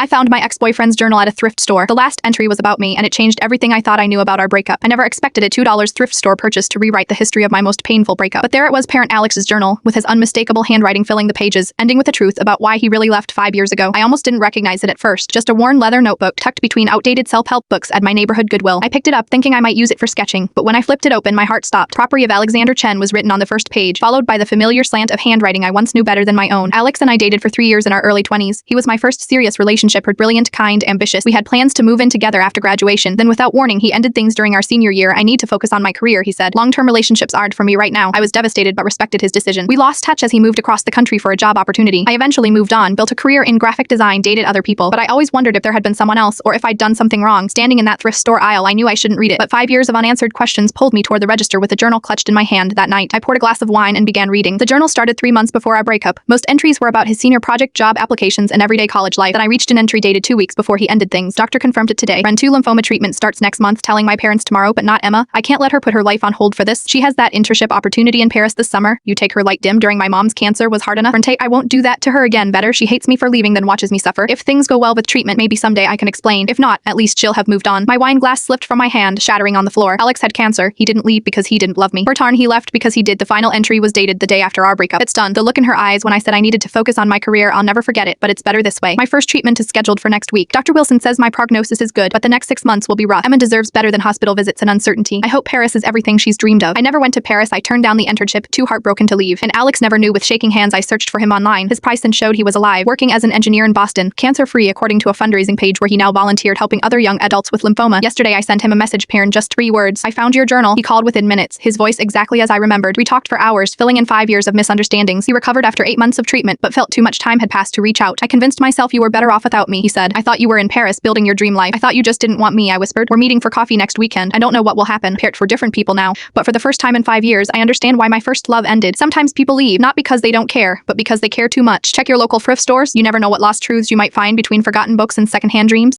I found my ex-boyfriend's journal at a thrift store. The last entry was about me, and it changed everything I thought I knew about our breakup. I never expected a $2 thrift store purchase to rewrite the history of my most painful breakup. But there it was, parent Alex's journal, with his unmistakable handwriting filling the pages, ending with the truth about why he really left 5 years ago. I almost didn't recognize it at first. Just a worn leather notebook tucked between outdated self-help books at my neighborhood Goodwill. I picked it up thinking I might use it for sketching, but when I flipped it open, my heart stopped. Property of Alexander Chen was written on the first page, followed by the familiar slant of handwriting I once knew better than my own. Alex and I dated for 3 years in our early 20s. He was my first serious relationship. Her brilliant, kind, ambitious. We had plans to move in together after graduation. Then without warning, he ended things during our senior year. I need to focus on my career, he said. Long-term relationships aren't for me right now. I was devastated but respected his decision. We lost touch as he moved across the country for a job opportunity. I eventually moved on, built a career in graphic design, dated other people, but I always wondered if there had been someone else or if I'd done something wrong. Standing in that thrift store aisle, I knew I shouldn't read it, but 5 years of unanswered questions pulled me toward the register with the journal clutched in my hand. That night, I poured a glass of wine and began reading. The journal started 3 months before our breakup. Most entries were about his senior project, job applications, and everyday college life. Then I reached an entry dated 2 weeks before he ended things. Doctor confirmed it today. Friend 2 lymphoma treatment starts next month. Telling my parents tomorrow, but not Emma. I can't let her put her life on hold for this. She has that internship opportunity in Paris this summer. You take her light dim during my mom's cancer was hard enough. Friend I won't do that to her again. Better. She hates me for leaving than watches me suffer. If things go well with treatment, maybe someday I can explain. If not, at least she'll have moved on. My wine glass slipped from my hand, shattering on the floor. Alex had cancer. He didn't leave because he didn't love me. Bertarn, he left because he did. The final entry was dated the day after our breakup. It's done. The look in her eyes when I said I needed to focus on my career, I'll never forget it, but it's better this way. My first treatment is scheduled for next week. Dr. Wilson says my prognosis is good, but the next 6 months will be rough. Emma deserves better than hospital visits and uncertainty. I hope Paris is everything she's dreamed of. I never went to Paris. I turned down the internship, too heartbroken to leave. And Alex never knew. With shaking hands, I searched for him online. His price and showed he was alive, working as an engineer in Boston, cancer-free according to a fundraising page where he now volunteered helping other young adults with lymphoma. Yesterday, I sent him a message, Perrin, just 3 words. I found your journal. He called within minutes, his voice exactly as I remembered. We talked for hours, filling in 5 years of misunderstandings. He recovered after 8 months of treatment, but felt too much time had passed to reach out. I convinced myself you were better off without me, he said. I thought you were in Paris building your dream life. I thought you just didn't want me, I whispered. We're meeting for coffee next weekend. I don't know what will happen. Paired for different people now, but for the first time in 5 years, I understand why my first love ended. Sometimes people leave, not because they don't care, but because they care too much. Check your local thrift stores. You never know what lost truths you might find between forgotten books and secondhand dreams.